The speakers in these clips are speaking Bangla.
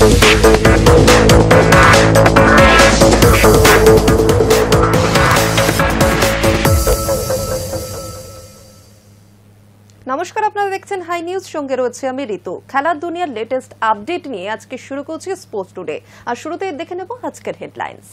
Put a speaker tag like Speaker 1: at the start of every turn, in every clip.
Speaker 1: নমস্কার, আপনারা দেখছেন হাই নিউজ, সঙ্গে রয়েছে আমি ঋতু। খেলার দুনিয়ার লেটেস্ট আপডেট নিয়ে আজকে শুরু করছি স্পোর্টস টুডে। আর শুরুতে দেখে নেব আজকের হেডলাইন্স।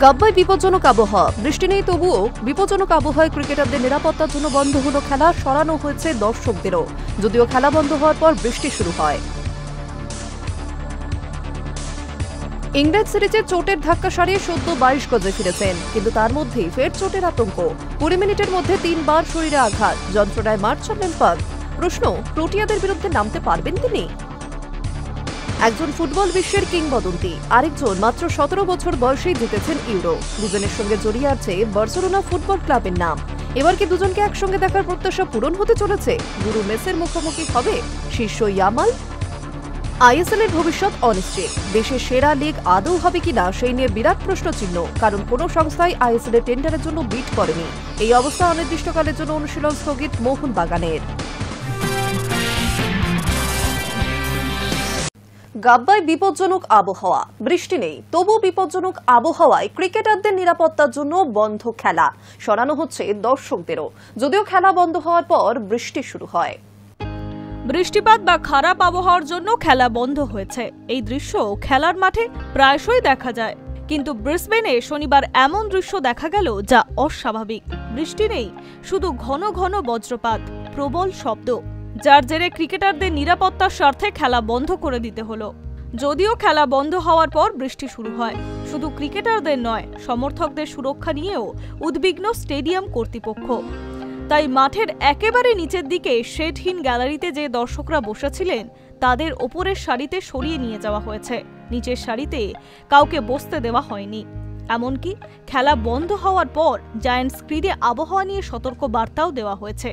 Speaker 1: গাব্বায় বিপজ্জনক আবহাওয়া, বৃষ্টি নেই তবুও বিপজ্জনক আবহাওয়ায় ক্রিকেটারদের নিরাপত্তার জন্য বন্ধ হলো খেলা, সরানো হয়েছে দর্শকদেরও। যদিও খেলা বন্ধ হওয়ার পর বৃষ্টি শুরু হয়। ইংল্যান্ড সিরিজে চোটের ধাক্কা সারিয়ে সদ্য 22 গজে ফিরেছেন, কিন্তু তার মধ্যেই ফের চোটের আতঙ্ক। 20 মিনিটের মধ্যে 3 বার শরীরে আঘাত, যন্ত্রণায় মারছেন ল্যাম্পার্ড। প্রশ্ন, প্রোটিয়াদের বিরুদ্ধে নামতে পারবেন তিনি? একজন ফুটবল বিশ্বের কিংবদন্তি, আরেকজন মাত্র 17 বছর বয়সেই জিতেছেন ইউরো। দুজনের সঙ্গে জড়িয়ে আছে বার্সেলোনা ফুটবল ক্লাবের নাম। এবার কি দুজনকে একসঙ্গে দেখার প্রত্যাশা পূরণ হতে চলেছে? গুরু মেসির মুখোমুখি হবে শিষ্য ইয়ামাল। আইএসএল এর ভবিষ্যৎ অনিশ্চিত। দেশের সেরা লিগ আদৌ হবে কিনা সেই নিয়ে বিরাট প্রশ্নচিহ্ন, কারণ কোনো সংস্থাই আইএসএল এর টেন্ডারের জন্য বিড করেনি। এই অবস্থা অনির্দিষ্টকালের জন্য অনুশীলন স্থগিত মোহনবাগানের। গাব্বায় বিপজ্জনক আবহাওয়া, বৃষ্টি নেই তবু বিপজ্জনক আবহাওয়ায় ক্রিকেটারদের নিরাপত্তার জন্য বন্ধ খেলা, সরানো হচ্ছে দর্শকদেরও। যদিও খেলা বন্ধ হওয়ার পর বৃষ্টি শুরু হয়।
Speaker 2: বৃষ্টিপাত বা খারাপ আবহাওয়ার জন্য খেলা বন্ধ হয়েছে। এই দৃশ্য খেলার মাঠে প্রায়শই দেখা যায়, কিন্তু ব্রিসবেনে শনিবার এমন দৃশ্য দেখা গেল যা অস্বাভাবিক। বৃষ্টি নেই, শুধু ঘন ঘন বজ্রপাত, প্রবল শব্দ, যার জেরে ক্রিকেটারদের নিরাপত্তার স্বার্থে খেলা বন্ধ করে দিতে হলো। যদিও খেলা বন্ধ হওয়ার পর বৃষ্টি শুরু হয়, শুধু ক্রিকেটারদের নয়, সমর্থকদের সুরক্ষা নিয়েও উদ্বিগ্ন স্টেডিয়াম কর্তৃপক্ষ। তাই মাঠের একেবারে নিচের দিকে শেডহীন গ্যালারিতে যে দর্শকরা বসেছিলেন তাদের ওপরের সারিতে সরিয়ে নিয়ে যাওয়া হয়েছে। নিচের সারিতে কাউকে বসতে দেওয়া হয়নি। এমনকি খেলা বন্ধ হওয়ার পর জায়ান্ট স্ক্রিনে আবহাওয়া নিয়ে সতর্ক বার্তাও দেওয়া হয়েছে,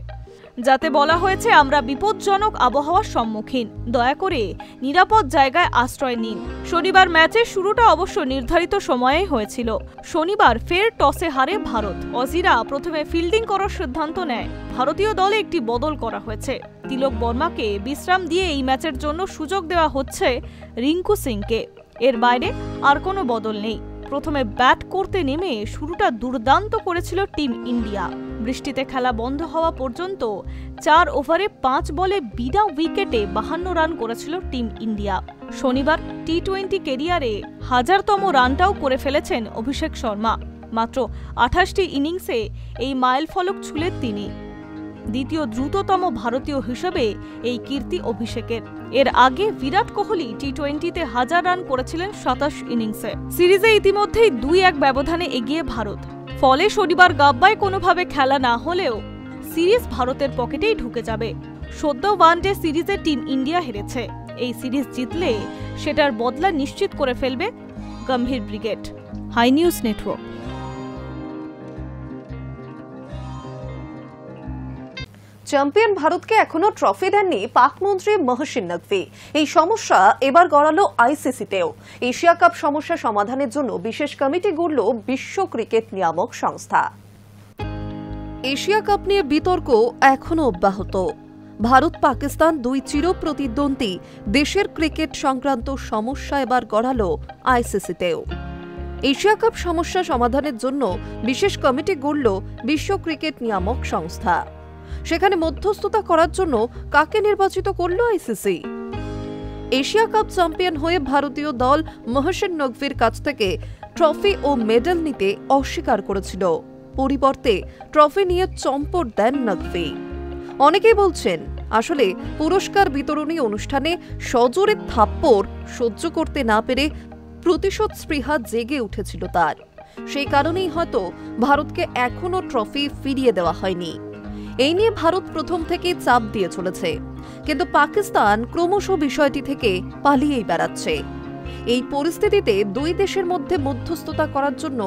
Speaker 2: যাতে বলা হয়েছে আমরা বিপজ্জনক আবহাওয়ার সম্মুখীন, দয়া করে নিরাপদ জায়গায় আশ্রয় নিন। শনিবার ম্যাচের শুরুটা অবশ্য নির্ধারিত সময়ে হয়েছিল। শনিবার ফের টসে হারে ভারত। অজিরা প্রথমে ফিল্ডিং করার সিদ্ধান্ত নেয়। ভারতীয় দলে একটি বদল করা হয়েছে। তিলক বর্মাকে বিশ্রাম দিয়ে এই ম্যাচের জন্য সুযোগ দেওয়া হচ্ছে রিঙ্কু সিংকে। এর বাইরে আর কোনো বদল নেই। প্রথমে ব্যাট করতে নেমে শুরুটা দুর্দান্ত করেছিল টিম ইন্ডিয়া। বৃষ্টিতে খেলা বন্ধ হওয়া পর্যন্ত 4 ওভারে 5 বলে বিনা উইকেটে 52 রান করেছিল টিম ইন্ডিয়া। শনিবার টি-20 ক্যারিয়ারে 1000তম রানটাও করে ফেলেছেন অভিষেক শর্মা। মাত্র 28টি ইনিংসে এই মাইলফলক ছুঁলেন তিনি। দ্বিতীয় দ্রুততম ভারতীয় হিসেবে এই কীর্তি অভিষেকের। এর আগে বিরাট কোহলি টি-20তে 1000 রান করেছিলেন 27 ইনিংসে। সিরিজে ইতিমধ্যেই 2-1 ব্যবধানে এগিয়ে ভারত। ফলে শনিবার গাব্বায় কোনোভাবে খেলা না হলেও সিরিজ ভারতের পকেটেই ঢুকে যাবে। সদ্য ওয়ানডে সিরিজে টিম ইন্ডিয়া হেরেছে। এই সিরিজ জিতলে সেটার বদলা নিশ্চিত করে ফেলবে Gambhir brigade. High news network.
Speaker 1: Champion ভারতকে এখনো ট্রফি দেননি পাক মন্ত্রী মহসিন নকভি। এই সমস্যা এবার গড়ালো আইসিসিতেও। এশিয়া কাপ সমস্যা সমাধানের জন্য বিশেষ কমিটি গড়ল বিশ্ব ক্রিকেট নিয়ামক সংস্থা। এশিয়া কাপ নিয়ে বিতর্ক এখনো অব্যাহত। ভারত পাকিস্তান দুই চিরপ্রতিদ্বন্দ্বী দেশের ক্রিকেট সংক্রান্ত সমস্যা এবার গড়ালো আইসিসিতেও। এশিয়া কাপ সমস্যা সমাধানের জন্য বিশেষ কমিটি গড়ল বিশ্ব ক্রিকেট নিয়ামক সংস্থা। সেখানে মধ্যস্থতা করার জন্য কাকে নির্বাচিত করল আইসিসি? এশিয়া কাপ চ্যাম্পিয়ন হয়ে ভারতীয় দল মহসিন নকভির কাছ থেকে ট্রফি ও মেডেল নিতে অস্বীকার করেছিল। পরিবর্তে ট্রফি নিয়ে চম্পট দেন নকভি। অনেকেই বলছেন আসলে পুরস্কার বিতরণী অনুষ্ঠানে সজোরে থাপ্পড় সহ্য করতে না পেরে প্রতিশোধ স্পৃহা জেগে উঠেছিল তার। সেই কারণেই হয়তো ভারতকে এখনো ট্রফি ফিরিয়ে দেওয়া হয়নি। এই নিয়ে ভারত প্রথম থেকে চাপ দিয়ে চলেছে, কিন্তু পাকিস্তান ক্রমশ বিষয়টি থেকে পালিয়েই বেড়াচ্ছে। এই পরিস্থিতিতে দুই দেশের মধ্যে মধ্যস্থতা করার জন্য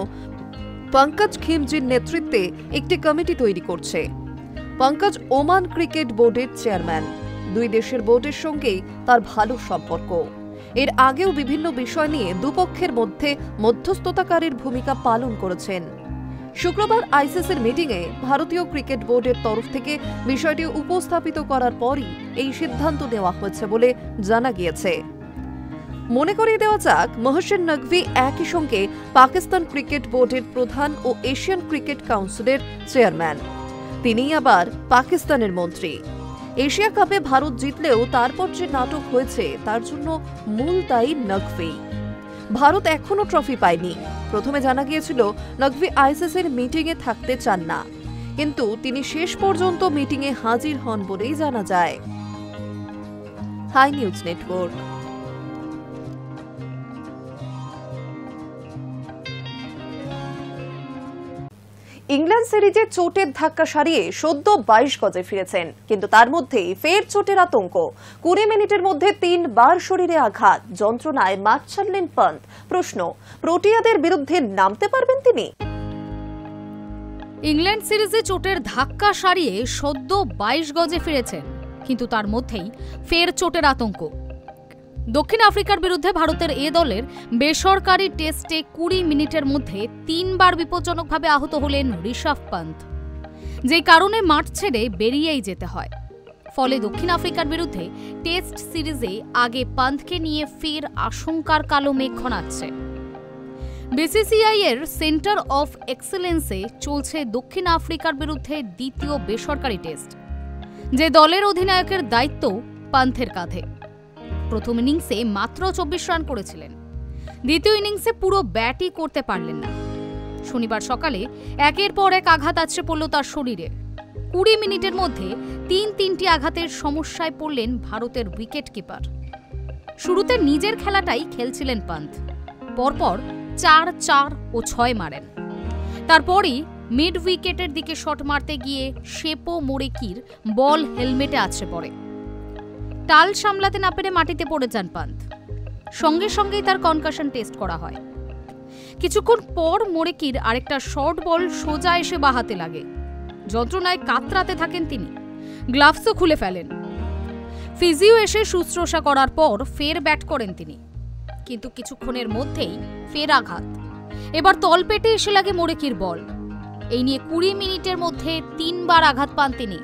Speaker 1: পঙ্কজ খিমজির নেতৃত্বে একটি কমিটি তৈরি করছে। পঙ্কজ ওমান ক্রিকেট বোর্ডের চেয়ারম্যান। দুই দেশের বোর্ডের সঙ্গেই তার ভালো সম্পর্ক। এর আগেও বিভিন্ন বিষয় নিয়ে দুপক্ষের মধ্যে মধ্যস্থতাকারীর ভূমিকা পালন করেছেন। শুক্রবার আইসিসির মিটিংয়ে ভারতীয় ক্রিকেট বোর্ডের তরফ থেকে বিষয়টি উপস্থাপিত করার পরই এই সিদ্ধান্ত নেওয়া হয়েছে বলে জানা গিয়েছে। মনে করিয়ে দেওয়া যাক, মহসিন নকভি একই সঙ্গে পাকিস্তান ক্রিকেট বোর্ডের প্রধান ও এশিয়ান ক্রিকেট কাউন্সিলের চেয়ারম্যান। তিনি আবার পাকিস্তানের মন্ত্রী। এশিয়া কাপে ভারত জিতলেও তারপর যে নাটক হয়েছে তার জন্য মূল দায়ী নকভি। ভারত এখনো ট্রফি পায়নি। প্রথমে জানা গিয়েছিল নকভি আইসিসির মিটিংয়ে থাকতে চান না, কিন্তু তিনি শেষ পর্যন্ত মিটিংয়ে হাজির হন বলেই জানা যায়। High news network. ইংল্যান্ড সিরিজে চোটের ধাক্কা সারিয়ে সদ্য 22 গজে ফিরেছেন, কিন্তু তার মধ্যেই ফের চোটের আতঙ্ক। 20 মিনিটের মধ্যে 3 বার শরীরে আঘাত, যন্ত্রণায় মাঠ ছাড়লেন পান্ত। প্রশ্ন, প্রোটিয়াদের বিরুদ্ধে নামতে পারবেন তিনি?
Speaker 3: ইংল্যান্ড সিরিজে চোটের ধাক্কা সারিয়ে সদ্য 22 গজে ফিরেছেন, কিন্তু তার মধ্যেই ফের চোটের আতঙ্ক। দক্ষিণ আফ্রিকার বিরুদ্ধে ভারতের এ দলের বেসরকারি টেস্টে 20 মিনিটের মধ্যে 3 বার বিপজ্জনকভাবে আহত হলেন ঋষভ পান্ত, যে কারণে মাঠ ছেড়ে বেরিয়েই যেতে হয়। ফলে দক্ষিণ আফ্রিকার বিরুদ্ধে টেস্ট সিরিজে আগে পান্তকে নিয়ে ফের আশঙ্কার কালো মেঘ ঘনাচ্ছে। বিসিসিআই এর সেন্টার অফ এক্সেলেন্সে চলছে দক্ষিণ আফ্রিকার বিরুদ্ধে দ্বিতীয় বেসরকারি টেস্ট, যে দলের অধিনায়কের দায়িত্ব পান্থের কাঁধে। প্রথম ইনিংসে মাত্র 24 রান করেছিলেন, দ্বিতীয় ইনিংসে পুরো ব্যাটই করতে পারলেন না। শনিবার সকালে একের পর এক আঘাত আছড়ে পড়ল তার শরীরে। 20 মিনিটের মধ্যে 3টি আঘাতের সমস্যায় পড়লেন ভারতের উইকেট কিপার। শুরুতে নিজের খেলাটাই খেলছিলেন পান্ত, পরপর 4, 4 ও 6 মারেন। তারপরই মিড উইকেটের দিকে শট মারতে গিয়ে শেপো মোরেকির বল হেলমেটে আছড়ে পড়ে। টাল সামলাতে না পেরে মাটিতে পড়ে যান পান্ত। সঙ্গে সঙ্গেই তার কনকাশন টেস্ট করা হয়। কিছুক্ষণ পর মোরেকির আরেকটা শর্ট বল সোজা এসে বাহাতে লাগে। যন্ত্রণায় কাতরাতে থাকেন তিনি, গ্লাভসও খুলে ফেলেন। ফিজিও এসে শুশ্রূষা করার পর ফের ব্যাট করেন তিনি, কিন্তু কিছুক্ষণের মধ্যেই ফের আঘাত। এবার তলপেটে এসে লাগে মোরেকির বল। এই নিয়ে 20 মিনিটের মধ্যে 3 বার আঘাত পান তিনি।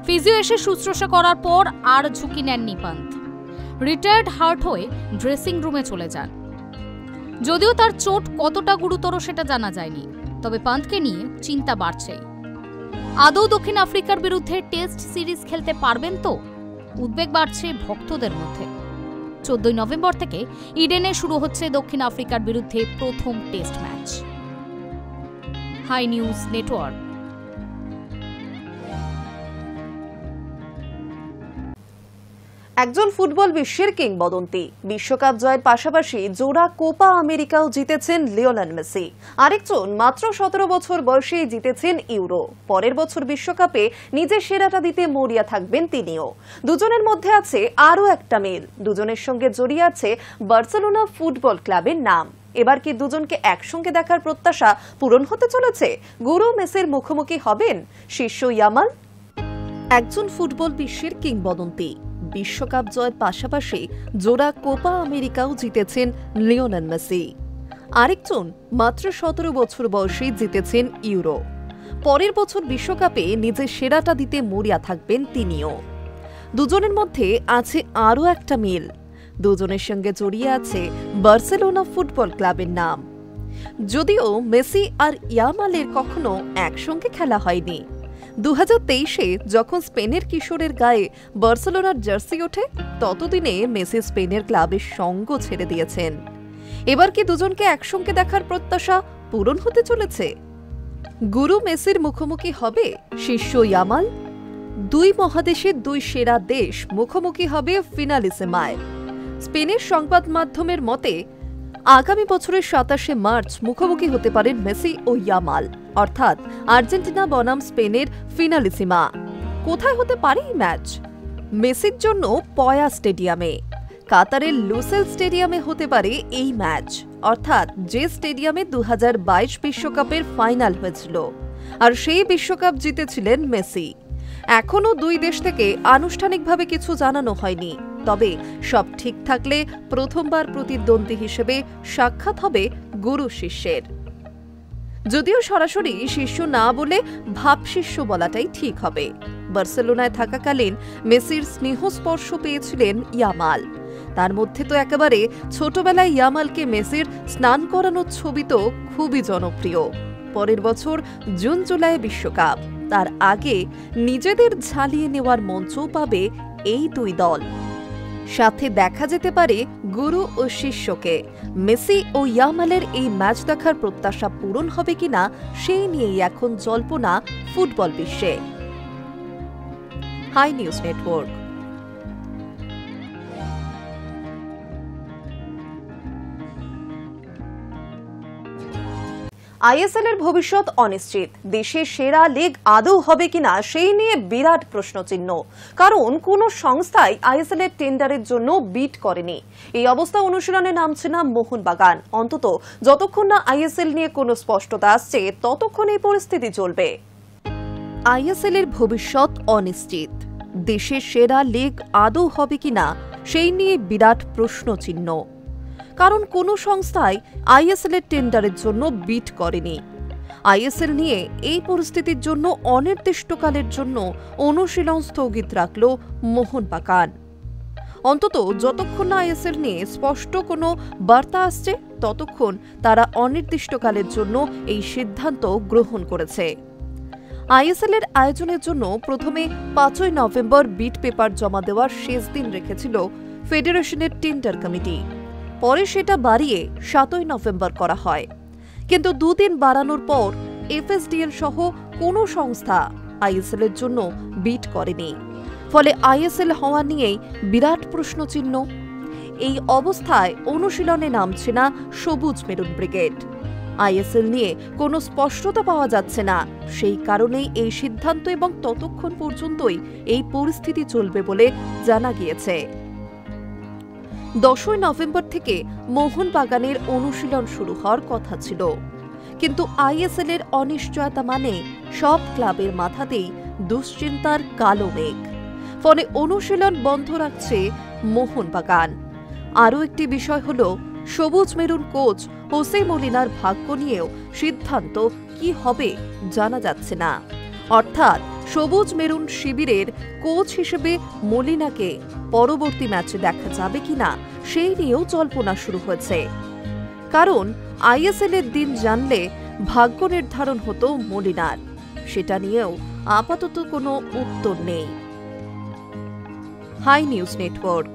Speaker 3: ফিজিও এসে শুশ্রূষা করার পর আর ঝুঁকি নেননি পান্ত। রিটায়ার্ড হার্ট হয়ে ড্রেসিং রুমে চলে যান। যদিও তার চোট কতটা গুরুতর সেটা জানা যায়নি, তবে পান্তকে নিয়ে চিন্তা বাড়ছেই। আদৌ দক্ষিণ আফ্রিকার বিরুদ্ধে টেস্ট সিরিজ খেলতে পারবেন তো? উদ্বেগ বাড়ছে ভক্তদের মধ্যে। 14 নভেম্বর থেকে ইডেনে শুরু হচ্ছে দক্ষিণ আফ্রিকার বিরুদ্ধে প্রথম test match. High news network.
Speaker 1: একজন ফুটবল বিশ্বের কিংবদন্তি, বিশ্বকাপ জয়ের পাশাপাশি জোড়া কোপা আমেরিকাও জিতেছেন লিওনেল মেসি। আরেকজন মাত্র 17 বছর বয়সেই জিতেছেন ইউরো। পরের বছর বিশ্বকাপে নিজের সেরাটা দিতে মরিয়া থাকবেন তিনিও। দুজনের মধ্যে আছে আরও একটা মিল, দুজনের সঙ্গে জড়িয়ে আছে বার্সেলোনা ফুটবল ক্লাবের নাম। এবার কি দুজনকে একসঙ্গে দেখার প্রত্যাশা পূরণ হতে চলেছে? গুরু মেসির মুখোমুখি হবেন শিষ্য ইয়ামাল। একজন ফুটবল বিশ্বের কিংবদন্তি, বিশ্বকাপ জয়ের পাশাপাশি জোড়া কোপা আমেরিকাও জিতেছেন লিওনেল মেসি। আরেকজন মাত্র 17 বছর বয়সে জিতেছেন ইউরো। পরের বছর বিশ্বকাপে নিজের সেরাটা দিতে মরিয়া থাকবেন তিনিও। দুজনের মধ্যে আছে আরও একটা মিল, দুজনের সঙ্গে জড়িয়ে আছে বার্সেলোনা ফুটবল ক্লাবের নাম। যদিও মেসি আর ইয়ামালের কখনো একসঙ্গে খেলা হয়নি। 2023-এ যখন স্পেনের কিশোরের গায়ে বার্সেলোনার জার্সি ওঠে, ততদিনে মেসি স্পেনের ক্লাবের সঙ্গ ছেড়ে দিয়েছেন। এবার কি দুজনকে একসঙ্গে দেখার প্রত্যাশা পূরণ হতে চলেছে? গুরু মেসির মুখোমুখি হবে শিষ্য ইয়ামাল। দুই মহাদেশের দুই সেরা দেশ মুখোমুখি হবে ফিনালিসেমায়। স্পেনের সংবাদ মাধ্যমের মতে আগামী বছরের 27শে মার্চ মুখোমুখি হতে পারেন মেসি ও ইয়ামাল, অর্থাৎ আর্জেন্টিনা বনাম স্পেনের ফিনালিসিমা। কোথায় হতে পারে এই ম্যাচ? মেসির জন্য পয়া স্টেডিয়ামে, কাতারের লুসেল স্টেডিয়ামে হতে পারে এই ম্যাচ, অর্থাৎ যে স্টেডিয়ামে 2022 বিশ্বকাপের ফাইনাল হয়েছিল, আর সেই বিশ্বকাপ জিতেছিলেন মেসি। এখনো দুই দেশ থেকে আনুষ্ঠানিকভাবে কিছু জানানো হয়নি, তবে সব ঠিক থাকলে প্রথমবার প্রতিদ্বন্দ্বী হিসেবে সাক্ষাৎ হবে গুরু শিষ্যের। যদিও সরাসরি শিষ্য না বলে ভাবশিষ্য বলাটাই ঠিক হবে। বার্সেলোনায় থাকাকালীন মেসির স্নেহস্পর্শ পেয়েছিলেন ইয়ামাল। তার মধ্যে তো একেবারে ছোটবেলায় ইয়ামালকে মেসির স্নান করানোর ছবি তো খুবই জনপ্রিয়। পরের বছর জুন জুলাই বিশ্বকাপ, তার আগে নিজেদের ঝালিয়ে নেওয়ার মঞ্চও পাবে এই দুই দল। সাথে দেখা যেতে পারে গুরু ও শিষ্যকে। মেসি ও ইয়ামালের এই ম্যাচ দেখার প্রত্যাশা পূরণ হবে কিনা সেই নিয়েই এখন জল্পনা ফুটবল বিশ্বে। High news network. আইএসএল এর ভবিষ্যৎ অনিশ্চিত। দেশের সেরা লিগ আদৌ হবে কিনা সেই নিয়ে বিরাট প্রশ্নচিহ্ন। কারণ কোন সংস্থাই আইএসএল এর টেন্ডারের জন্য বিড করেনি। এই অবস্থা অনুশীলনে নামছে না মোহনবাগান। অন্তত যতক্ষণ না আইএসএল নিয়ে কোনো স্পষ্টতা আসছে ততক্ষণ এই পরিস্থিতি চলবে। আইএসএল এর ভবিষ্যৎ অনিশ্চিত। দেশের সেরা লিগ আদৌ হবে কিনা সেই নিয়ে বিরাট প্রশ্নচিহ্ন। কারণ কোনো সংস্থাই আইএসএল এর টেন্ডারের জন্য বিড করেনি। আইএসএল নিয়ে এই পরিস্থিতির জন্য অনির্দিষ্টকালের জন্য অনুশীলন স্থগিত রাখল মোহনবাগান। অন্তত যতক্ষণ না আইএসএল নিয়ে স্পষ্ট কোনো বার্তা আসছে ততক্ষণ তারা অনির্দিষ্টকালের জন্য এই সিদ্ধান্ত গ্রহণ করেছে। আইএসএল এর আয়োজনের জন্য প্রথমে 5 নভেম্বর বিড পেপার জমা দেওয়ার শেষ দিন রেখেছিল ফেডারেশনের টেন্ডার কমিটি। পরে সেটা বাড়িয়ে 7 নভেম্বর করা হয়। কিন্তু দুদিন বাড়ানোর পর এফএসডিএল সহ কোনো সংস্থা আইএসএল এর জন্য বিড করেনি। ফলে আইএসএল হওয়া নিয়েই বিরাট প্রশ্নচিহ্ন। এই অবস্থায় অনুশীলনে নামছে না সবুজ মেরুন ব্রিগেড। আইএসএল নিয়ে কোনো স্পষ্টতা পাওয়া যাচ্ছে না। সেই কারণেই এই সিদ্ধান্ত এবং ততক্ষণ পর্যন্তই এই পরিস্থিতি চলবে বলে জানা গিয়েছে। 10 নভেম্বর থেকে মোহনবাগানের অনুশীলন শুরু হওয়ার কথা ছিল। কিন্তু আইএসএল এর অনিশ্চয়তা মানে সব ক্লাবের মাথাতেই দুশ্চিন্তার কালো মেঘ। ফলে অনুশীলন বন্ধ রাখছে মোহনবাগান। আরও একটি বিষয় হল সবুজ মেরুন কোচ হোসে মলিনার ভাগ্য নিয়েও সিদ্ধান্ত কি হবে জানা যাচ্ছে না। অর্থাৎ সবুজ মেরুন শিবিরের কোচ হিসেবে মলিনাকে পরবর্তী ম্যাচে দেখা যাবে কিনা সেই নিয়েও জল্পনা শুরু হয়েছে। কারণ আইএসএল এর দিন জানলে ভাগ্য নির্ধারণ হতো মলিনার। সেটা নিয়েও আপাতত কোনো উত্তর নেই। High news network.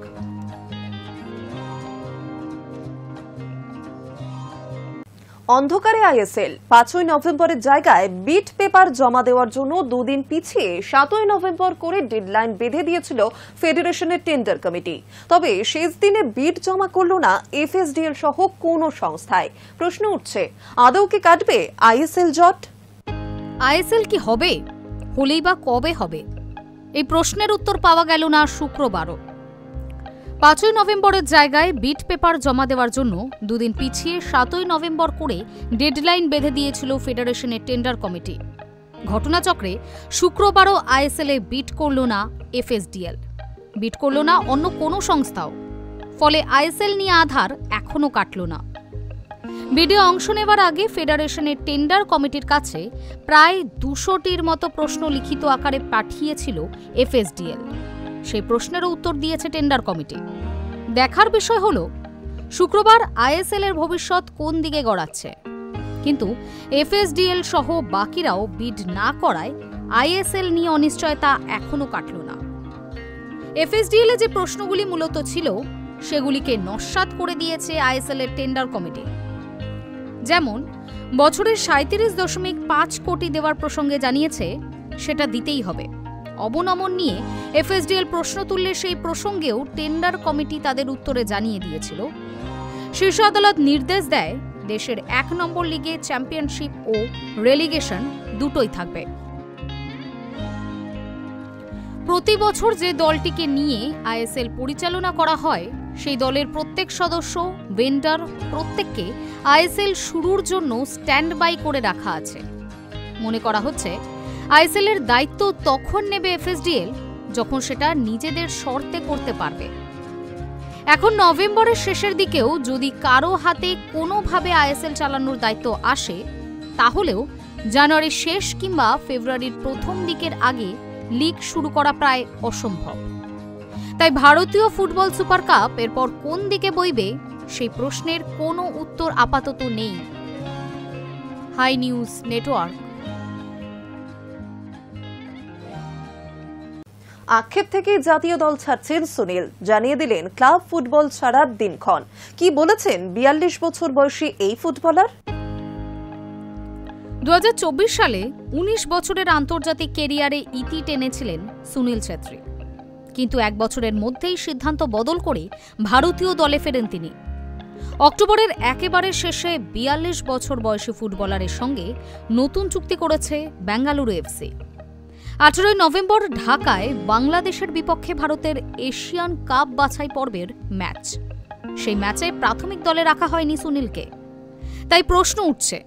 Speaker 1: অন্ধকারে আইএসএল 5 নভেম্বরের জায়গায় বিড পেপার জমা দেওয়ার জন্য দুদিন পিছিয়ে 7 নভেম্বর করে ডেডলাইন বেঁধে দিয়েছিল ফেডারেশনের টেন্ডার কমিটি। তবে শেষ দিনে বিড জমা করল না এফএসডিএল সহ কোনো সংস্থায়। প্রশ্ন উঠছে, আদৌ কি কাটবে আইএসএল জট?
Speaker 3: আইএসএল কি হবে? হলেই বা কবে হবে? এই প্রশ্নের উত্তর পাওয়া গেল না শুক্রবারও। 5 নভেম্বরের জায়গায় বিড পেপার জমা দেওয়ার জন্য দুদিন পিছিয়ে 7 নভেম্বর করে ডেডলাইন বেঁধে দিয়েছিল ফেডারেশনের টেন্ডার কমিটি। ঘটনাচক্রে শুক্রবারও আইএসএল এ বিড করল না এফএসডিএল, বিড করল না অন্য কোনো সংস্থাও। ফলে আইএসএল নিয়ে আধার এখনও কাটল না। বিডে অংশ নেবার আগে ফেডারেশনের টেন্ডার কমিটির কাছে প্রায় 200টির মতো প্রশ্ন লিখিত আকারে পাঠিয়েছিল এফএসডিএল। সেই প্রশ্নেরও উত্তর দিয়েছে টেন্ডার কমিটি। দেখার বিষয় হল শুক্রবার আইএসএল এর ভবিষ্যৎ কোন দিকে গড়াচ্ছে। কিন্তু এফএসডিএল সহ বাকিরাও বিড না করায় আইএসএল নিয়ে অনিশ্চয়তা এখনও কাটল না। এফএসডিএল এ যে প্রশ্নগুলি মূলত ছিল সেগুলিকে নস্যাৎ করে দিয়েছে আইএসএল এর টেন্ডার কমিটি। যেমন বছরের 37.5 কোটি দেওয়ার প্রসঙ্গে জানিয়েছে সেটা দিতেই হবে। অবনমন নিয়ে এফএসডিএল প্রশ্ন তুললে সেই প্রসঙ্গেও টেন্ডার কমিটি তাদের উত্তরে জানিয়ে দিয়েছিল। শীর্ষ আদালত নির্দেশ দেয় দেশের 1 নম্বর লিগে চ্যাম্পিয়নশিপ ও রেলিগেশন দুটোই থাকবে। প্রতি বছর যে দলটিকে নিয়ে আইএসএল পরিচালনা করা হয় সেই দলের প্রত্যেক সদস্য, ভেন্ডার প্রত্যেককে আইএসএল শুরুর জন্য স্ট্যান্ড বাই করে রাখা আছে। মনে করা হচ্ছে আইএসএল এর দায়িত্ব তখন নেবে এফএসডিএল যখন সেটা নিজেদের শর্তে করতে পারবে। এখন নভেম্বরের শেষের দিকেও যদি কারো হাতে কোনোভাবে আইএসএল চালানোর দায়িত্ব আসে তাহলেও জানুয়ারির শেষ কিংবা ফেব্রুয়ারির প্রথম দিকের আগে লিগ শুরু করা প্রায় অসম্ভব। তাই ভারতীয় ফুটবল সুপার কাপ এরপর কোন দিকে বইবে সেই প্রশ্নের কোনো উত্তর আপাতত নেই। High news network.
Speaker 1: আক্ষেপ থেকে জাতীয় দল ছাড়ছেন সুনীল, জানিয়ে দিলেন ক্লাব ফুটবল ছাড়ার দিনক্ষণ। কি বলেছেন 42 বছর বয়সী এই ফুটবলার?
Speaker 3: 2024 সালে 19 বছরের আন্তর্জাতিক ক্যারিয়ারে ইতি টেনেছিলেন সুনীল ছেত্রী, কিন্তু 1 বছরের মধ্যেই সিদ্ধান্ত বদল করে ভারতীয় দলে ফেরেন তিনি। অক্টোবরের একেবারে শেষে 42 বছর বয়সী ফুটবলারের সঙ্গে নতুন চুক্তি করেছে বেঙ্গালুরু এফসি। 18 নভেম্বর ঢাকায় বাংলাদেশের বিপক্ষে ভারতের এশিয়ান কাপ বাছাই পর্বের ম্যাচ। সেই ম্যাচে প্রাথমিক দলে রাখা হয়নি সুনীলকে। তাই প্রশ্ন উঠছে,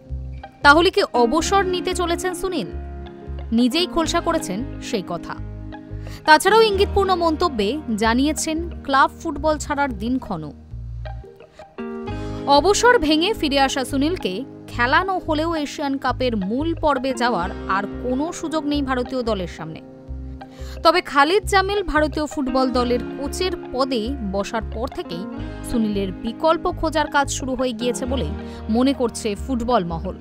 Speaker 3: তাহলে কি অবসর নিতে চলেছেন সুনীল? নিজেই খোলসা করেছেন সেই কথা। তাছাড়াও ইঙ্গিতপূর্ণ মন্তব্যে জানিয়েছেন ক্লাব ফুটবল ছাড়ার দিনক্ষণও। অবসর ভেঙে ফিরে আসা সুনীলকে খেলানো হলেও এশিয়ান কাপের মূল পর্বে যাওয়ার আর কোনো সুযোগ নেই ভারতীয় দলের সামনে। তবে খালিদ জামিল ভারতীয় ফুটবল দলের কোচের পদে বসার পর থেকেই সুনীলের বিকল্প খোঁজার কাজ শুরু হয়ে গিয়েছে বলে মনে করছে ফুটবল মহল।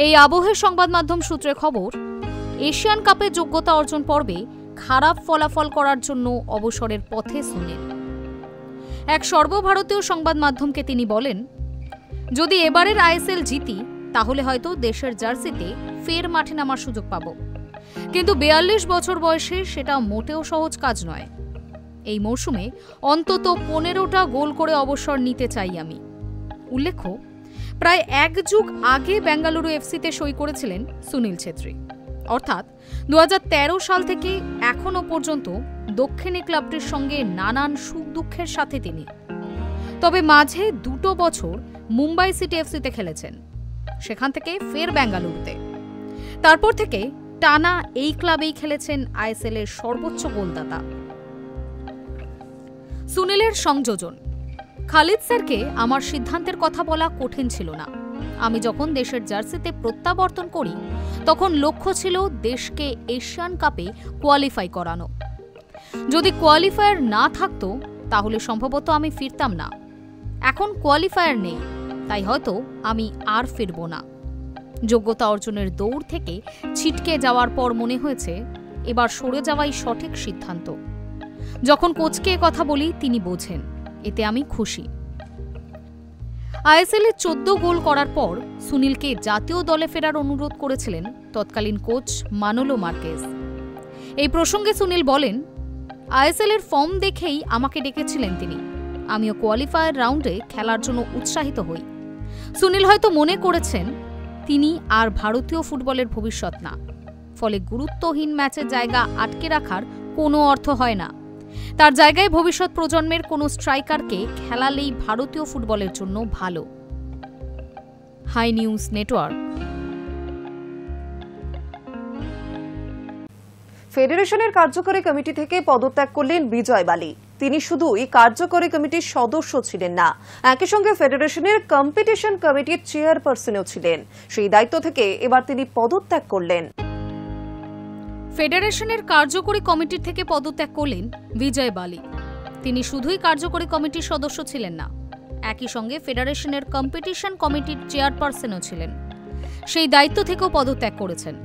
Speaker 3: এই আবহে সংবাদ মাধ্যম সূত্রে খবর, এশিয়ান কাপে যোগ্যতা অর্জন পর্বে খারাপ ফলাফল করার জন্য অবসরের পথে সুনীল। এক সর্বভারতীয় সংবাদ মাধ্যমকে তিনি বলেন, যদি এবারের আইএসএল জিতি তাহলে হয়তো দেশের জার্সিতে ফের মাঠে নামার সুযোগ পাব, কিন্তু 42 বছর বয়সে সেটা মোটেও সহজ কাজ নয়। এই মৌসুমে অন্তত 15টা গোল করে অবসর নিতে চাই আমি। উল্লেখ্য, প্রায় 1 যুগ আগে বেঙ্গালুরু এফসিতে সই করেছিলেন সুনীল ছেত্রী। অর্থাৎ 2013 সাল থেকে এখনো পর্যন্ত দক্ষিণী ক্লাবটির সঙ্গে নানান সুখ দুঃখের সাথে তিনি। তবে মাঝে 2 বছর মুম্বাই সিটি এফসিতে খেলেছেন, সেখান থেকে ফের বেঙ্গালুরুতে। তারপর থেকে টানা এই ক্লাবেই খেলেছেন আইএসএল এর সর্বোচ্চ গোলদাতা। সুনীলের সংযোজন, খালিদ স্যারকে আমার সিদ্ধান্তের কথা বলা কঠিন ছিল না। আমি যখন দেশের জার্সিতে প্রত্যাবর্তন করি তখন লক্ষ্য ছিল দেশকে এশিয়ান কাপে কোয়ালিফাই করানো। যদি কোয়ালিফায়ার না থাকতো তাহলে সম্ভবত আমি ফিরতাম না। এখন কোয়ালিফায়ার নেই, তাই হয়তো আমি আর ফিরব না। যোগ্যতা অর্জনের দৌড় থেকে ছিটকে যাওয়ার পর মনে হয়েছে এবার সরে যাওয়াই সঠিক সিদ্ধান্ত। যখন কোচকে কথা বলি তিনি বোঝেন, এতে আমি খুশি। আইএসএল-এ 14 গোল করার পর সুনীলকে জাতীয় দলে ফেরার অনুরোধ করেছিলেন তৎকালীন কোচ মানোলো মার্কেজ। এই প্রসঙ্গে সুনীল বলেন, আইএসএল-এর ফর্ম দেখেই আমাকে ডেকেছিলেন তিনি। আমিও কোয়ালিফায়ার রাউন্ডে খেলার জন্য উৎসাহিত হই। সুনীল হয়তো মনে করেছেন তিনি আর ভারতীয় ফুটবলের ভবিষ্যৎ না, ফলে গুরুত্বহীন ম্যাচের জায়গা আটকে রাখার কোনো অর্থ হয় না। তার জায়গায় ভবিষ্যৎ প্রজন্মের কোনো স্ট্রাইকারকে খেলালেই ভারতীয় ফুটবলের জন্য ভালো। High news network.
Speaker 1: ফেডারেশনের কার্যকরী কমিটি থেকে পদত্যাগ করলেন বিজয় বালি। তিনি শুধুই কার্যকরী কমিটির সদস্য ছিলেন না, একই সঙ্গে ফেডারেশনের কম্পিটিশন কমিটির চেয়ারপারসনও ছিলেন। সেই দায়িত্ব থেকে এবার তিনি পদত্যাগ করলেন।
Speaker 3: ফেডারেশনের কার্যকরী কমিটির থেকে পদত্যাগ করলেন বিজয় বালি। তিনি শুধুই কার্যকরী কমিটির সদস্য ছিলেন না, একই সঙ্গে ফেডারেশনের কম্পিটিশন কমিটির চেয়ারপারসনও ছিলেন। সেই দায়িত্ব থেকেও পদত্যাগ করেছেন।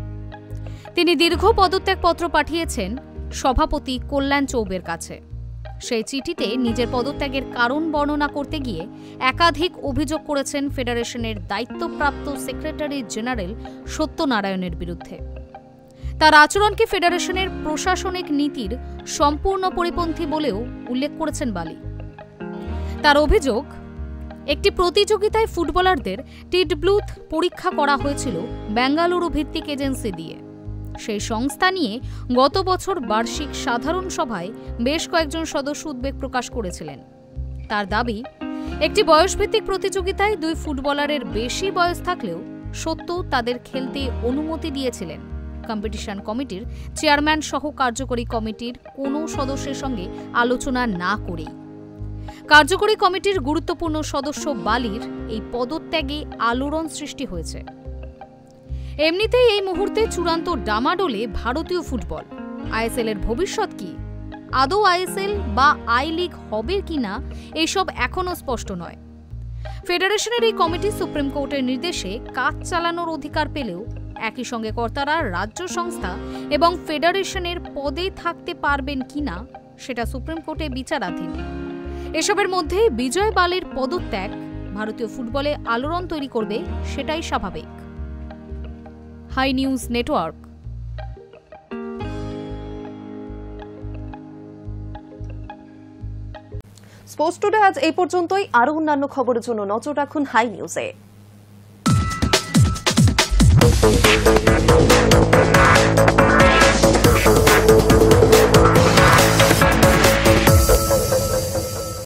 Speaker 3: তিনি দীর্ঘ পদত্যাগপত্র পাঠিয়েছেন সভাপতি কল্যাণ চৌবের কাছে। সেই চিঠিতে নিজের পদত্যাগের কারণ বর্ণনা করতে গিয়ে একাধিক অভিযোগ করেছেন ফেডারেশনের দায়িত্বপ্রাপ্ত সেক্রেটারি জেনারেল সত্যনারায়ণের বিরুদ্ধে। তার আচরণকে ফেডারেশনের প্রশাসনিক নীতির সম্পূর্ণ পরিপন্থী বলেও উল্লেখ করেছেন বালি। তার অভিযোগ, একটি প্রতিযোগিতায় ফুটবলারদের টিটব্লুথ পরীক্ষা করা হয়েছিল বেঙ্গালুরু ভিত্তিক এজেন্সি দিয়ে। সেই সংস্থা নিয়ে গত বছর বার্ষিক সাধারণ সভায় বেশ কয়েকজন সদস্য উদ্বেগ প্রকাশ করেছিলেন। তার দাবি, একটি বয়সভিত্তিক প্রতিযোগিতায় 2 ফুটবলারের বেশি বয়স থাকলেও সত্ত্বেও তাদের খেলতে অনুমতি দিয়েছিলেন কম্পিটিশন কমিটির চেয়ারম্যান সহ কার্যকরী কমিটির কোনো সদস্যের সঙ্গে আলোচনা না করেই। কার্যকরী কমিটির গুরুত্বপূর্ণ সদস্য বালির এই পদত্যাগে আলোড়ন সৃষ্টি হয়েছে। এমনিতেই এই মুহূর্তে চূড়ান্ত ডামাডোলে ভারতীয় ফুটবল। আইএসএল এর ভবিষ্যৎ কি? আদৌ আইএসএল বা আই লিগ হবে কিনা এসব এখনো স্পষ্ট নয়। ফেডারেশনের এই কমিটি সুপ্রিম কোর্টের নির্দেশে কাজ চালানোর অধিকার পেলেও একই সঙ্গে কর্তারা রাজ্য সংস্থা এবং ফেডারেশনের পদে থাকতে পারবেন কিনা সেটা সুপ্রিম কোর্টে বিচারাধীন। এসবের মধ্যে বিজয় বালের পদত্যাগ ভারতীয় ফুটবলে আলোড়ন তৈরি করবে, সেটাই স্বাভাবিক। High news network.
Speaker 1: Sports today আজ এই পর্যন্তই। আরো অন্যান্য খবরের জন্য নজর রাখুন হাই নিউজে।